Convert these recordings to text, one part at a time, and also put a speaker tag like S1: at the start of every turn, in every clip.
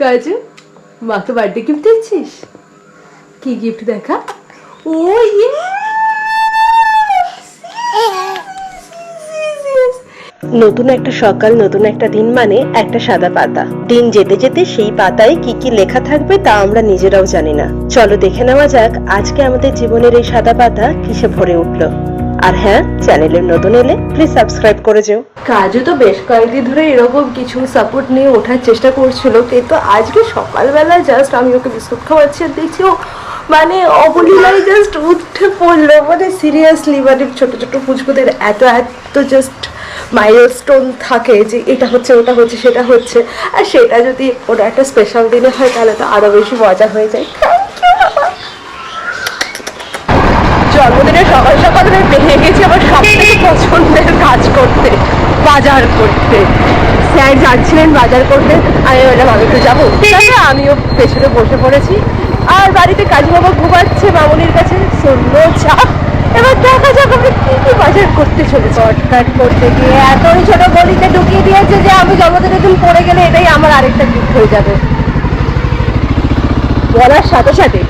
S1: কাজু মাকে birthday gift দিচ্ছিস? কি গিফট দেখা? ও ইয়ে,
S2: নতুন একটা সকাল, নতুন একটা দিন মানে একটা সাদা পাতা। দিন যেতে যেতে সেই পাতায় কি কি লেখা থাকবে তা আমরা নিজেরাও জানি না। চলো দেখে নেওয়া যাক আজকে আমাদের জীবনের এই সাদা পাতা কিসে ভরে উঠলো। আর হ্যাঁ, চ্যানেলের নতুন এলে প্লিজ সাবস্ক্রাইব করে যেও।
S1: কাজু তো বেশ কয়েকদিন ধরে এরকম কিছু সাপোর্ট নিয়ে ওঠার চেষ্টা করছিল, কিন্তু আজকে সকালবেলা জাস্ট আমি ওকে বিস্কুট খাওয়াচ্ছি আর দেখছি ও মানে অবলীলায় জাস্ট উঠে পড়লো। মানে সিরিয়াসলি, মানে ছোট ছোট পুচকুদের এত এত জাস্ট মাইলস্টোন থাকে যে এটা হচ্ছে, ওটা হচ্ছে, সেটা হচ্ছে, আর সেটা যদি ওটা একটা স্পেশাল দিনে হয় তাহলে তো আরো বেশি মজা হয়ে যায়। জন্মদিনের সকাল সকাল আমি বেরিয়ে গেছি আমার সব থেকে পছন্দের কাজ করতে, বাজার করতে। স্যার যাচ্ছিলেন বাজার করতে, আমি বললাম আমি তো যাবো, ঠিক আছে। আমিও পেছনে বসে পড়েছি, আর বাড়িতে কাজু বাবা ঘুমাচ্ছে মামুনির কাছে, শুনলো চাপ। এবার দেখা যাক আমি কি কি বাজার করতে চলেছি। শর্টকাট করতে গিয়ে এত ছোট গলিতে ঢুকিয়ে দিয়েছে যে আমি জন্মদিনের দিন পড়ে গেলে এটাই আমার আরেকটা গিফট হয়ে যাবে বলার সাথে সাথে।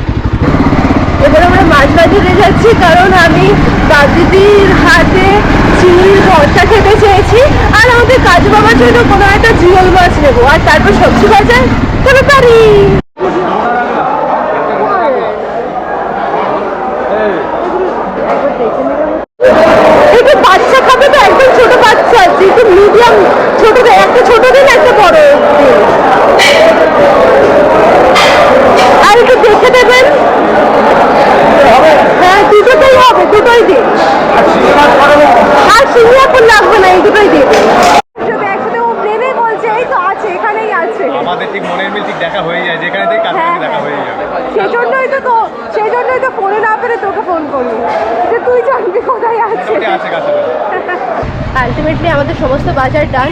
S1: এবার আমরা মাছ বাজারে যাচ্ছি, কারণ আমি বাবদিদির হাতে চিংড়ির ভর্তা খেতে চেয়েছি, আর আমাদের কাজু বাবার জন্য কোনো একটা জিওল মাছ নেবো, আর তারপর সবজি বাজার করে পারি। একটু বাচ্চা খাবে তো, একদম ছোট বাচ্চা, যেহেতু মিডিয়াম ছোট, একটা ছোট দিন একটা বড় দিন, আর একটু দেখে দেবেন। হ্যাঁ দুটোতেই হবে, দুটোই দিন, আর সিঙ্গাপুর লাগবে না, এই দুটোই দিন। একসাথে ও নেবে বলছে, এই তো আছে, এখানেই আছে।
S3: আমাদের ঠিক মনের মিল ঠিক দেখা হয়ে যায়, যেখানে থেকে কাছে দেখা হয়ে যাবে।
S1: সেই জন্যই তো ফোনে না পেরে তোকে ফোন করি যে তুই জানবি কোথায় আছে।
S3: আছে কাছে।
S1: আলটিমেটলি আমাদের সমস্ত বাজার ডান,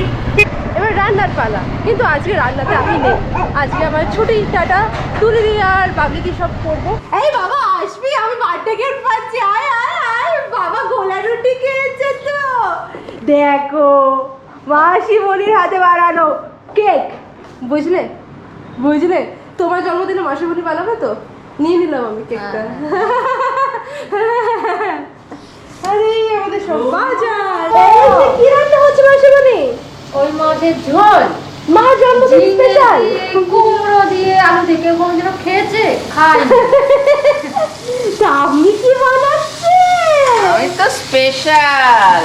S1: এবার রান্নার পালা। কিন্তু আজকে রান্নাতে আমি নেই, আজকে আমার ছুটি, টাটা। তুলে দিয়ে আর বাবলিদি সব করবো। এই বাবা আসবি, আমি বার্থডে গিফট পাচ্ছি, আয় আয় আয়। বাবা গোলা রুটি খেয়েছে তো, দেখো মাসি মনির হাতে বানানো কেক, বুঝলে বুঝলে। তোমার জন্মদিনে মাসি মনি বানাবে তো, নিয়ে নিলাম আমি কেকটা। আরে আমাদের সব বাজার। কি রান্না হচ্ছে মাসি মনি?
S4: ওই মাছের ঝোল,
S1: মা জন্মদিন স্পেশাল,
S4: কুমড়ো দিয়ে আলু দিয়ে। কেউ কোনোদিনও খেয়েছে? খাই।
S1: আমি কি বানাচ্ছি?
S5: আমি তো স্পেশাল,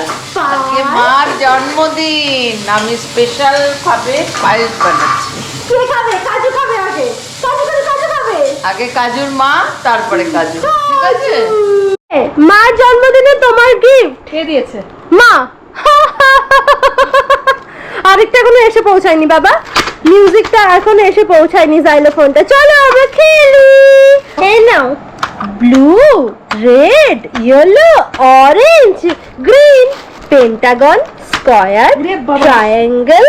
S5: আজকে মার জন্মদিন, আমি স্পেশাল ভাবে পায়েস বানাচ্ছি।
S1: কে খাবে? কাজু খাবে আগে, কাজু করে কাজু খাবে
S5: আগে কাজুর মা, তারপরে কাজু, ঠিক আছে?
S1: মার জন্মদিনে তোমার গিফট
S4: কে দিয়েছে?
S1: মা। আরেকটা এখনো এসে পৌঁছায়নি বাবা, মিউজিকটা এখনো এসে পৌঁছায়নি, জাইলোফোনটা। চলো আমরা খেলি। এই নাও, blue, red, yellow, orange, green, pentagon, square, triangle,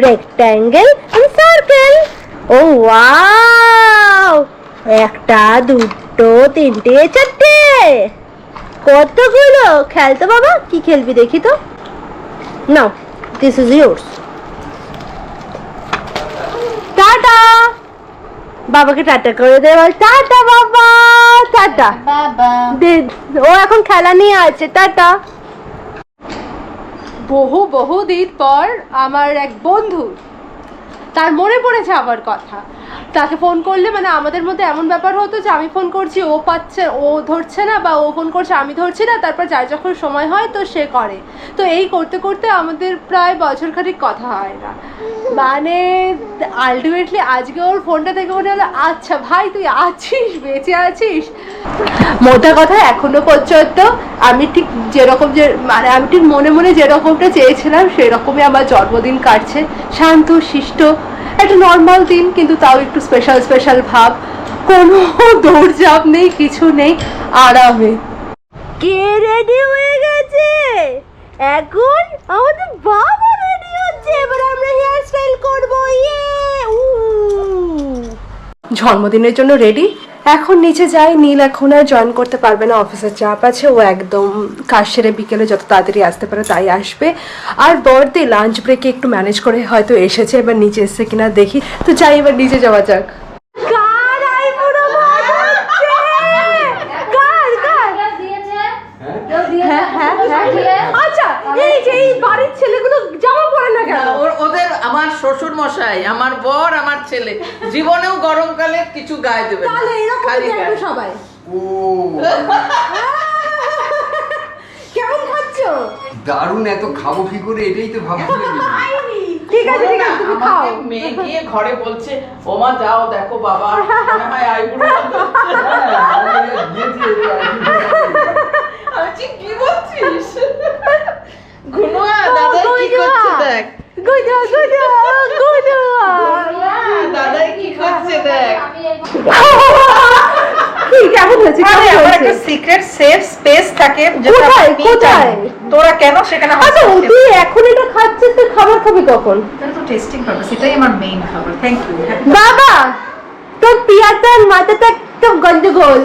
S1: rectangle and circle. Oh wow, একটা, দুটো, তিনটে, চারটে, কতগুলো। খেলতো বাবা, কি খেলবি দেখি তো। নাও, দিস ইজ ইয়োর্স। টাটা, বাবাকে টাটা করে দে, বল টাটা বাবা, টাটা।
S4: বাবা
S1: ও এখন খেলা নিয়ে আছে, টাটা। বহু দিন পর আমার এক বন্ধু, তার মনে পড়েছে আমার কথা। তাকে ফোন করলে মানে আমাদের মধ্যে এমন ব্যাপার হতো যে আমি ফোন করছি ও পাচ্ছে, ও ধরছে না, বা ও ফোন করছে আমি ধরছি না, তারপর যার যখন সময় হয় তো সে করে। তো এই করতে করতে আমাদের প্রায় বছরখানিক কথা হয় না। মানে আলটিমেটলি আজকে ওর ফোনটা থেকে মনে হলো আচ্ছা ভাই তুই আছিস, বেঁচে আছিস। মোটা কথা এখনো পর্যন্ত আমি ঠিক যেরকম, যে মানে আমি ঠিক মনে মনে যেরকমটা চেয়েছিলাম সেরকমই আমার জন্মদিন কাটছে। শান্ত শিষ্ট একটা নর্মাল দিন, কিন্তু তাও একটু স্পেশাল স্পেশাল ভাব, কোনো দৌড়ঝাঁপ নেই, কিছু নেই, আরামে। কে রেডি হয়ে গেছে? এখন আমাদের বাবা রেডি হচ্ছে, এবার আমরা হেয়ার স্টাইল করবো। জন্মদিনের জন্য রেডি, এখন নিচে যাই। নীল এখন আর জয়েন করতে পারবে না, অফিসের চাপ আছে। ও একদম কাজ সেরে বিকেলে যত তাড়াতাড়ি আসতে পারে তাই আসবে। আর বর্দি লাঞ্চ ব্রেকে একটু ম্যানেজ করে হয়তো এসেছে, এবার নিচে এসছে কিনা দেখি। তো যাই, এবার নিচে যাওয়া যাক। আচ্ছা, এই যে এই বাড়ির ছেলেগুলো জামা পরে না কেন?
S5: ওদের আমার শ্বশুর মশাই, আমার বর, আমার ছেলে জীবনেও গরমকালে কিছু গায়ে দেবে না।
S1: তাহলে এরকম
S5: খালি
S1: দেখো
S5: গায়ে।
S1: সবাই।
S3: ও
S1: কেমন খাচ্ছো?
S6: দারুণ, এত খাবো কি করে এটাই তো ভাবছিলাম।
S1: ঠিক আছে ঠিক আছে, তুমি খাও।
S5: আমাকে মেয়ে গিয়ে ঘরে বলছে, ওমা যাও দেখো বাবা মনে হয় আইবুড়ো মতো। আমি বলছি, কি বলছিস? গুনুয়া দাদা কি করছে দেখ।
S1: গুনুয়া
S5: দাদাই কি করছে দেখ।
S1: কি কেমন হয়েছে?
S7: আরে আমার একটা সিক্রেট সেফ স্পেস থাকে যেটা
S1: কোথায়
S7: আমি
S1: কোথায়?
S7: জানি। তোরা কেন সেখানে
S1: আচ্ছা, তুই এখন এটা খাচ্ছিস, তুই খাবার খাবি কখন?
S7: এটা তো টেস্টিং পারপাস, এটাই আমার মেইন খাবার। Thank you.
S1: বাবা, তোর পিয়াটার মাথাটা একদম গন্ডগোল।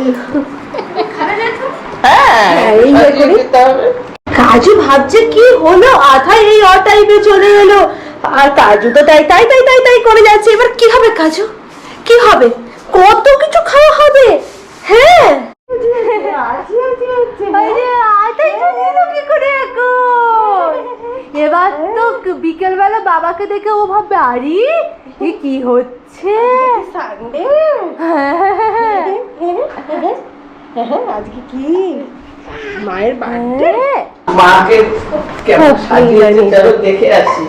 S5: হ্যাঁ
S1: এই যে করি।
S5: খেতে হবে।
S1: কাজু ভাবছে কি হলো, আধা এই টাইপে চলে এলো, আর কাজু তো তাই তাই তাই তাই তাই করে যাচ্ছে। এবার কি হবে কাজু, কি হবে? কত কিছু খাওয়া হবে। হ্যাঁ এবার তো বিকেল বেলা বাবাকে দেখে ও ভাববে, আরে এ কি হচ্ছে। আজকে কি মায়ের বার্থডে?
S5: মাকে কেমন সাজিয়েছে চলো দেখে আসি।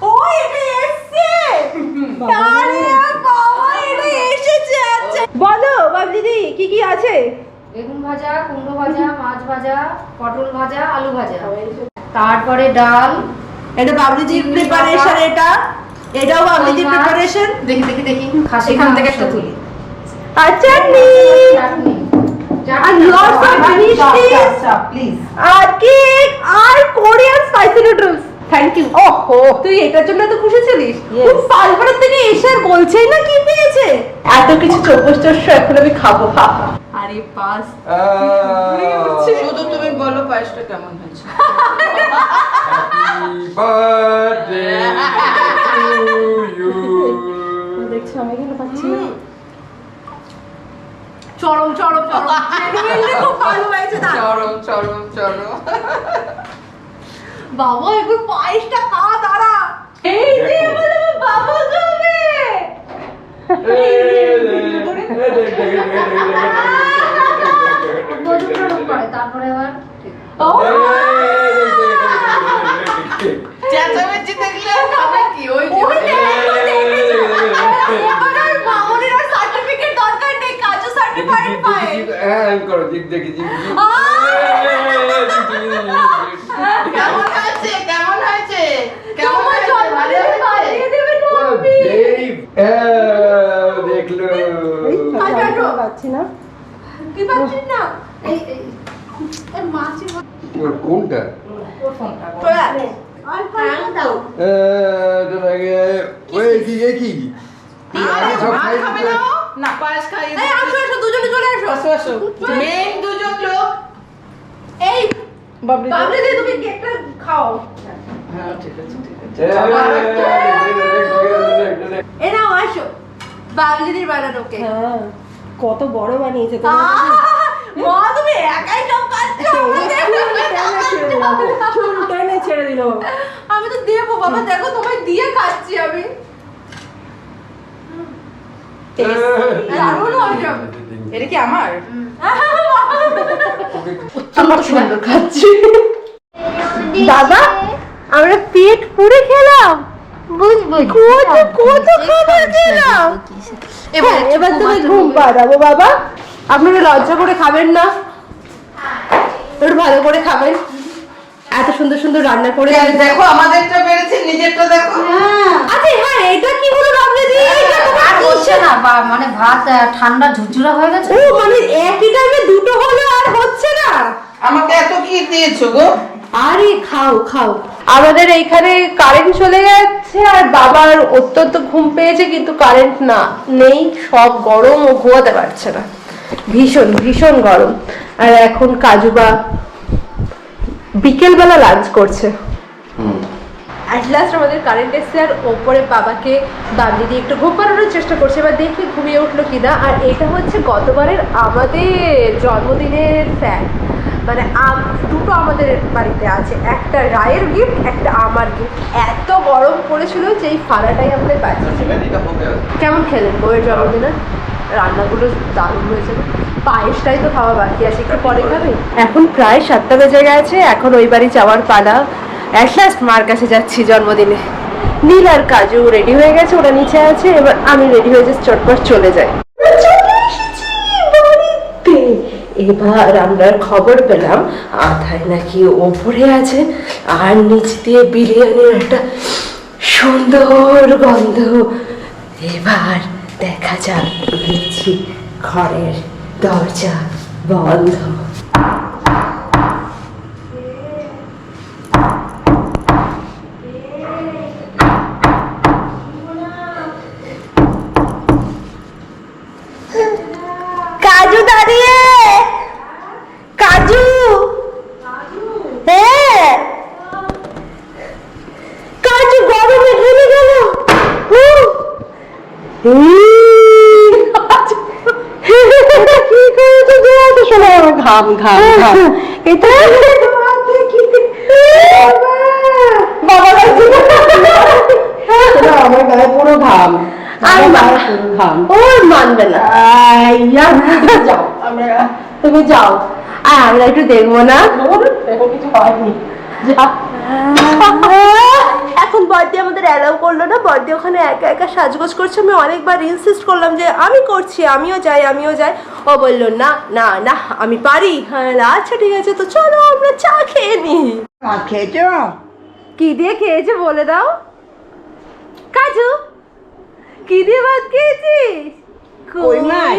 S1: ও এটা এসেছে। আরে বাবা, এটা এসেছে। আচ্ছা বলো বাবলিদি, কি কি আছে?
S4: বেগুন ভাজা, কুমড়ো ভাজা, মাছ ভাজা, পটল ভাজা, আলু ভাজা, তারপরে ডাল।
S1: এটা বাবলিদির প্রিপারেশন, এটাও বাবলিদির প্রিপারেশন।
S4: দেখি দেখি দেখি খাসি
S7: এখান থেকে একটা তুলি।
S1: আর চাটনি,
S4: চাটনি
S1: আর lots of মিষ্টি,
S7: প্লিজ।
S1: আর কেক, আর Korean spicy noodles. Thank you. ওহো, তুই এটার জন্য তো খুশি ছিলিস? তুই পালপাড়ার থেকে এসে আর বলছেই না কি পেয়েছে। এত কিছু চৌকস এখন আমি খাবো। আরে পাস।
S5: শুধু তুমি বলো পায়েসটা কেমন হয়েছে।
S1: দেখছো আমি এখানে পাচ্ছি না। চরম চরম চরম, genuinely খুব ভালো হয়েছে।
S5: চরম চরম চরম।
S1: বাবা একটু পায়েসটা খাওয়া দাঁড়া। এই যে এবার আমার বাবা খাবে।
S4: তারপরে আবার
S5: চেঁচামেচি দেখলে আর খাবে কি? ওই যে
S1: এবার আর মামনির আর সার্টিফিকেট দরকার নেই, কাজু সার্টিফাইড পায়।
S5: কেমন হয়েছে কেমন হয়েছে কেমন
S1: তোমার
S5: হয়েছে?
S1: জন্মদিনে বানিয়ে দেবে তো আমি।
S6: দেখলো
S1: পাচ্ছি না। কি পাচ্ছিস না?
S4: এই এই এই মাছি
S6: কোনটা?
S7: ওর ফোনটা
S1: আর ফোন দাও।
S6: ওই কি এ কি সব
S5: ভাত
S6: খাই
S5: খাবে না ও? না পায়েস খাইয়ে
S1: এই আসো আসো, দুজনে চলে আসো।
S5: আসো আসো মেন দুজন লোক।
S1: এই বাবলি দি, তুমি কেকটা খাও।
S5: হ্যাঁ ঠিক আছে ঠিক আছে।
S1: এ নাও আসো, বাবলিদির বানানো কেক।
S2: কত বড় বানিয়েছে
S1: মা তুমি একাই সব খাচ্ছো।
S2: চুল টেনে ছেড়ে দিল।
S1: আমি তো দেবো বাবা, দেখো তোমায় দিয়ে খাচ্ছি আমি। দারুণ হয়েছে।
S7: এটা কি আমার?
S1: কত সুন্দর খাচ্ছি। বাবা, আমরা পেট পুরে খেলাম। কত কত খাবার খেলাম। এবার তুমি ঘুম পাড়াবো বাবা। আপনারা লজ্জা করে খাবেন না, একটু ভালো করে খাবেন। এত সুন্দর সুন্দর রান্না করে।
S5: দেখো আমাদেরটা বেড়েছে, নিজেরটা দেখো।
S1: আচ্ছা হ্যাঁ, এটা কি হলো বাবলি দি?
S4: আর হচ্ছে না মানে ভাত ঠান্ডা ঝুরঝুরা হয়ে গেছে।
S1: ও মানে একই টাইমে দুটো হলো আর হচ্ছে না।
S5: আমাকে এত কি দিয়েছো গো?
S1: আরে খাও খাও। আমাদের এইখানে কারেন্ট চলে যাচ্ছে আর বাবার অত্যন্ত ঘুম পেয়েছে, কিন্তু কারেন্ট নেই, সব গরম ও ঘুমাতে পারছে না। ভীষণ ভীষণ গরম। আর এখন কাজুবা বিকেলবেলা লাঞ্চ করছে। অ্যাট লাস্ট আমাদের কারেন্ট এসছে আর ওপরে বাবাকে বাবলি দিয়ে একটু ঘুম পাড়ানোর চেষ্টা করছে, এবার দেখি ঘুমিয়ে উঠলো কিনা। আর এটা হচ্ছে গতবারের আমাদের জন্মদিনের ফ্যান, মানে দুটো আমাদের বাড়িতে আছে, একটা রায়ের গিফট, একটা আমার গিফট। এত গরম পড়েছিল যে এই ফাড়াটাই আমাদের বাঁচিয়েছিল। কেমন খেলেন বউয়ের জন্মদিনে? রান্নাগুলো দারুণ হয়েছে। পায়েসটাই তো খাওয়া বাকি আছে, একটু পরে খাবে। এখন প্রায় 7টা বেজে গেছে, এখন ওই বাড়ি যাওয়ার পালা। অ্যাট লাস্ট মার কাছে যাচ্ছি জন্মদিনে। নীল আর কাজু রেডি হয়ে গেছে, ওরা নিচে আছে, এবার আমি রেডি হয়ে যাচ্ছি, চটপট চলে যাই। এবার আমরা খবর পেলাম আথায় নাকি ওপরে আছে, আর নিচ দিয়ে বিরিয়ানির একটা সুন্দর গন্ধ। এবার দেখা যাক, দেখছি ঘরের দরজা বন্ধ। কাজু দাঁড়িয়ে, কাজু, হ্যাঁ কাজু গরমে ঘেমে গেল। কি করেছে শোনা, ঘাম ঘাম ঘাম। এটা বাবা আমার গায়ে পুরো ঘাম, ওর মানবে না। যাও, তুমি যাও, আর আমরা একটু দেখবো না, কিছু হয়নি। এখন বর্দি আমাদের অ্যালাউ করলো না, বর্দি ওখানে একা একা সাজগোজ করছে। আমি অনেকবার ইনসিস্ট করলাম যে আমি করছি, আমিও যাই আমিও যাই। ও বললো না না না আমি পারি। হ্যাঁ আচ্ছা ঠিক আছে, তো চলো আমরা চা খেয়ে নিই।
S8: খেয়েছো?
S1: কি দিয়ে খেয়েছে বলে দাও কাজু, কি দিয়ে ভাত খেয়েছিস?
S8: কই মাছ।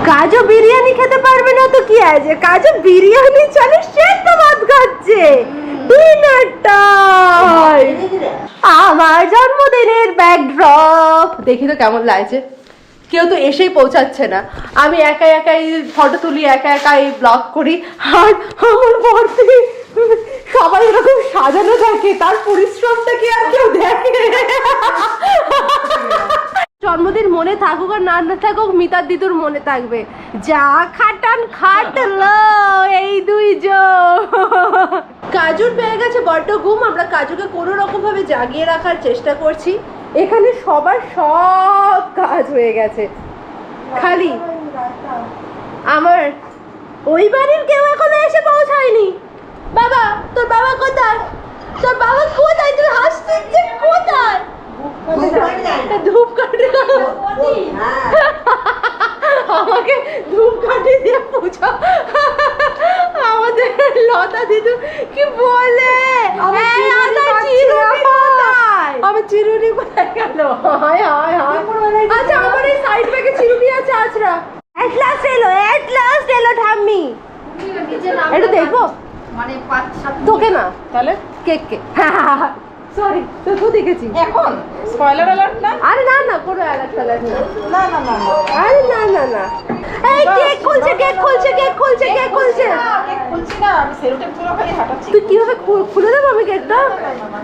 S1: কাজু বিরিয়ানি খেতে পারবে না তো কি আছে, কাজু বিরিয়ানি চলে, সে তো ভাত খাচ্ছে। ডিনার টাইম, আমার জন্মদিনের ব্যাকড্রপ দেখি তো কেমন লাগছে। কেউ তো এসেই পৌঁছাচ্ছে না, আমি একা একাই ফটো তুলি, একা একাই ব্লগ করি। আর আমার বর্দি সবাই এরকম সাজানো থাকে, তার পরিশ্রমটা কি আর কেউ দেখে? জন্মদিন মনে থাকুক আর না থাকুক, মিতার দিদুর মনে থাকবে। যা খাটান খাটলো এই দুইজন। কাজুর পেয়ে গেছে বড্ড ঘুম, আমরা কাজুকে কোনো রকম ভাবে জাগিয়ে রাখার চেষ্টা করছি। এখানে সবার সব কাজ হয়ে গেছে, খালি আমার ওই বাড়ির কেউ এখনো এসে পৌঁছায়নি। বাবা, তোর বাবা কোথায়? তোর বাবা কোথায়? তুই হাসছিস যে কোথায়? ধূপকাঠি, আমাকে ধূপকাঠি দিয়ে পুজো। আমাদের লতা দিদু কি বলে, আমার চিরুনি কোথায় গেল? হায় হায় হায়। আচ্ছা আমার এই সাইড ব্যাগে চিরুনি আছে, আছড়া। এট লাস্ট এলো ঠাম্মি। একটু দেখবো
S4: মানে 5-7
S1: তোকে না,
S7: তাহলে
S1: কেক কে, সরি তো দেখেছি
S7: এখন স্পয়লার অ্যালার্ট না?
S1: আরে না না, কোনো অ্যালার্ট ফ্যালার্ট না।
S7: না না না না।
S1: আরে না না না, এই কেক খুলছে কেক খুলছে কেক খুলছে কেক খুলছে।
S7: কেক খুলছি না, আমি সেলোটেপ গুলো খালি হাঁটাচ্ছি।
S1: তুই কিভাবে খুলে দেবো আমি কেকটা?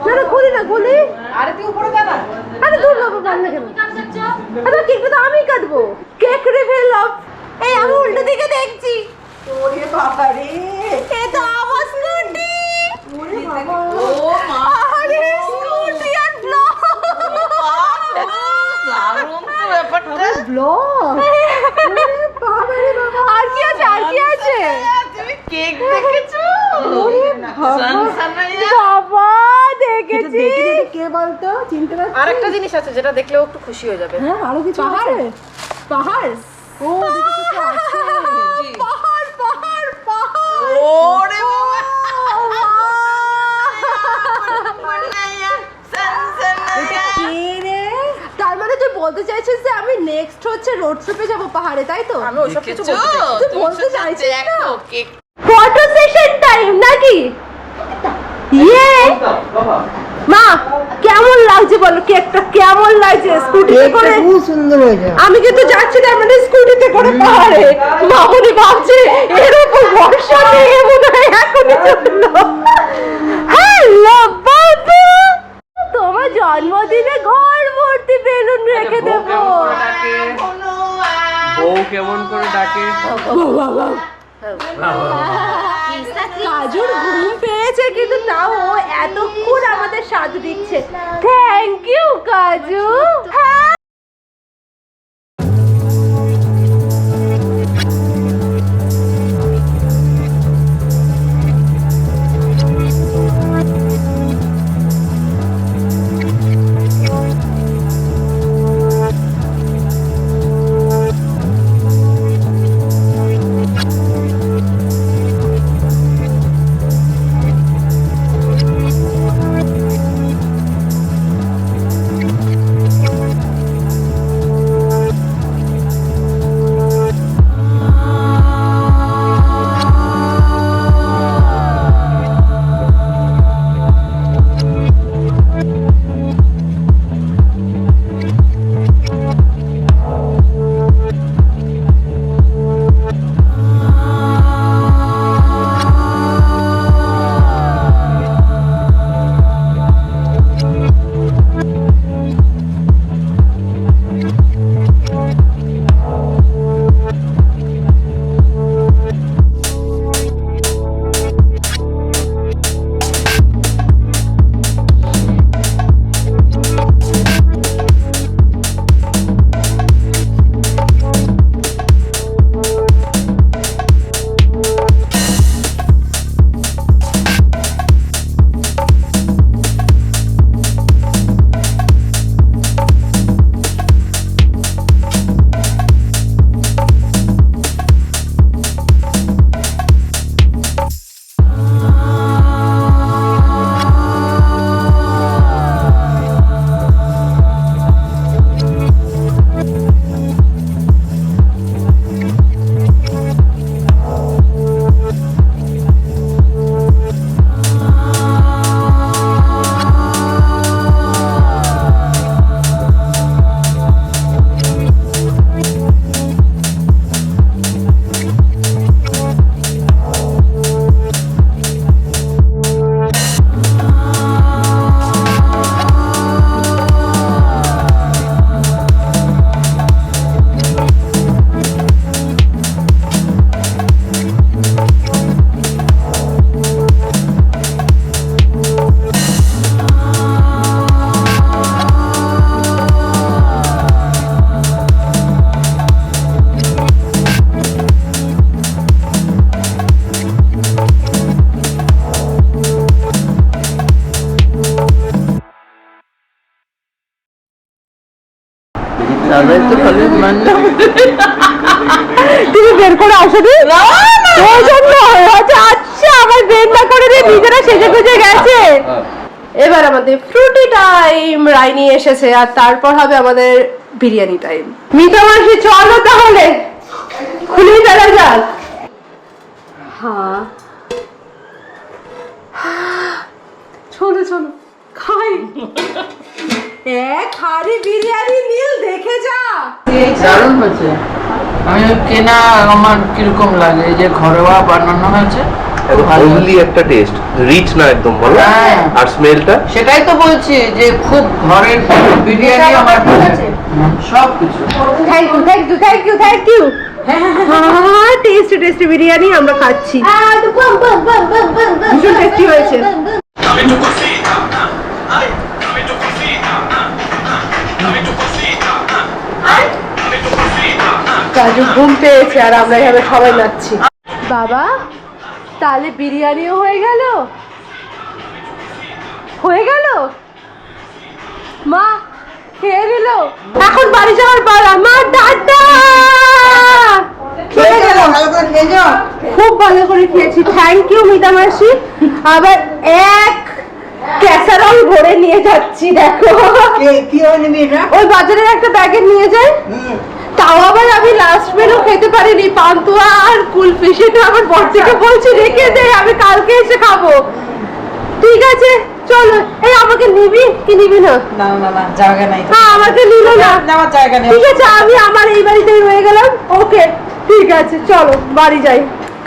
S1: না না খুলি না, খুলি।
S7: আরে তুই উপরে যা না।
S1: আরে দূর বাবা, পার না কেন? আরে কেকটা তো আমিই কাটবো। কেক রিভিল অফ, এই আমি উল্টো দিকে দেখছি।
S7: ওরে বাবা রে,
S1: এ তো আমার স্কুটি।
S7: ওরে বাবা,
S5: ও মা,
S1: আরে স্কুটি আর ব্লগ,
S5: দারুণ তো ব্যাপারটা।
S1: ব্লগ। আর কি আছে, আর কি আছে?
S5: তুমি কেক দেখেছো? সানসানাইয়া।
S1: বাবা দেখেছি।
S7: কে বলতো? চিনতে পারছিস?
S4: আরেকটা জিনিস আছে যেটা দেখলেও একটু খুশি হয়ে যাবে।
S7: হ্যাঁ, আরো কিছু
S1: পাহাড়,
S7: আছে।
S1: পাহাড়,
S7: ও দেখি কিছু আছে।
S1: পাহাড় পাহাড় পাহাড়।
S5: ওরে বাবা, সানসানাইয়া, সানসানাইয়া।
S1: তার মানে তুই বলতে চাইছিস যে আমি নেক্সট হচ্ছে রোড ট্রিপে যাব পাহাড়ে, তাই তো?
S4: আমি ওইসব কিছু
S5: দেখেছো?
S4: বলতে চাইছি।
S1: তুই
S5: তুমি
S1: বলতে
S5: শুধু
S1: চাইছিস না?
S5: দেখো কেক।
S1: ফটো সেশন টাইম নাকি? ইয়ে মা কেমন লাগছে বলো, কেকটা কেমন লাগছে স্কুটিতে করে।
S7: খুব সুন্দর হয়েছে।
S1: আমি কিন্তু যাচ্ছি তার মানে স্কুটিতে করে পাহাড়ে। মামুনি ভাবছে এরকম বর্ষা নিয়ে মনে হয় এখনই চললো। হ্যালো বাবা, তোমার জন্মদিনে ঘর ভর্তি বেলুন রেখে দেবো।
S5: বউ কেমন করে ডাকে?
S1: কাজুর ঘুম পেয়েছে কিন্তু তাও ও এতক্ষণ আমাদের সাথ দিচ্ছে। থ্যাংক ইউ কাজু। হ্যাঁ তুমি বের করে আসোনি? ওই জন্য আচ্ছা আচ্ছা আমার বের না করে দিয়ে নিজেরা সেজে গুজে গেছে। এবার আমাদের ফ্রুটি টাইম রাইনি এসেছে আর তারপর হবে আমাদের বিরিয়ানি টাইম। মিতা মাসি চলো তাহলে খুলে ফেলা যাক। হ্যাঁ চলো চলো খাই। এক হাড়ি বিরিয়ানি নীল দেখে যা।
S5: দারুণ হয়েছে। আমি কেনা আমার কিরকম লাগে, এই যে ঘরোয়া বানানো হয়েছে
S9: হোমলি একটা টেস্ট, রিচ না একদম বলো।
S5: হ্যাঁ।
S9: আর স্মেলটা
S5: সেটাই তো বলছি যে খুব ঘরের বিরিয়ানি আমার সব কিছু।
S1: Thank you thank you thank you thank you. হ্যাঁ টেস্টি টেস্টি বিরিয়ানি আমরা খাচ্ছি, ভীষণ টেস্টি হয়েছে। কাজু ঘুম পেয়েছে আর আমরা এভাবে সবাই নাচছি। বাবা তাহলে বিরিয়ানিও হয়ে গেল, হয়ে গেল। মা খেয়ে নিল, এখন বাড়ি যাওয়ার পালা। মা টাটা। চলে গেল। খুব ভালো করে খেয়েছি, থ্যাংক ইউ মিতা মাসি। আবার এক ক্যাসারল ভরে নিয়ে যাচ্ছি, দেখো ওই বাজারের একটা ব্যাগে নিয়ে যাই। তাও আবার আমি লাস্ট মেনু খেতে পারিনি, পান্তুয়া আর কুলফি, সেটা আমার বর থেকে বলছি রেখে দে, আমি কালকে এসে খাবো। ঠিক আছে চলো এই আমাকে নিবি কি নিবি না?
S7: না না না জায়গা নাই তো।
S1: হ্যাঁ আমাকে নিল না।
S7: নেওয়ার জায়গা নেই।
S1: ঠিক আছে আমি আমার এই বাড়িতেই রয়ে গেলাম। ওকে ঠিক আছে চলো বাড়ি যাই।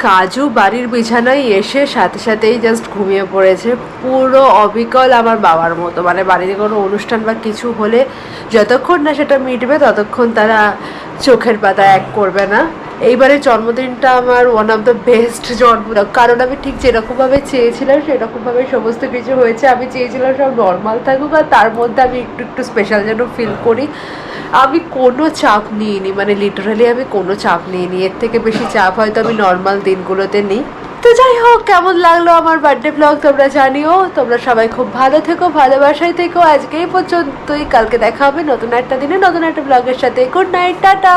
S1: কাজু বাড়ির বিছানায় এসে সাথে সাথেই জাস্ট ঘুমিয়ে পড়েছে, পুরো অবিকল আমার বাবার মতো। মানে বাড়িতে কোনো অনুষ্ঠান বা কিছু হলে যতক্ষণ না সেটা মিটবে ততক্ষণ তারা চোখের পাতা এক করবে না। এইবারের জন্মদিনটা আমার ওয়ান অফ দ্য বেস্ট জন্মদিন, কারণ আমি ঠিক যেরকমভাবে চেয়েছিলাম সেরকমভাবে সমস্ত কিছু হয়েছে। আমি চেয়েছিলাম সব নর্মাল থাকুক আর তার মধ্যে আমি একটু একটু স্পেশাল যেন ফিল করি। আমি কোনো চাপ নিইনি, মানে লিটারালি আমি কোনো চাপ নিইনি। এর থেকে বেশি চাপ হয়তো আমি নর্মাল দিনগুলোতে নিই। তো যাই হোক, কেমন লাগলো আমার বার্থডে ব্লগ তোমরা জানিও। তোমরা সবাই খুব ভালো থেকো, ভালোবাসায় থেকো। আজকে এই পর্যন্তই, কালকে দেখা হবে নতুন একটা দিনে নতুন একটা ব্লগের সাথে। Good night, tata.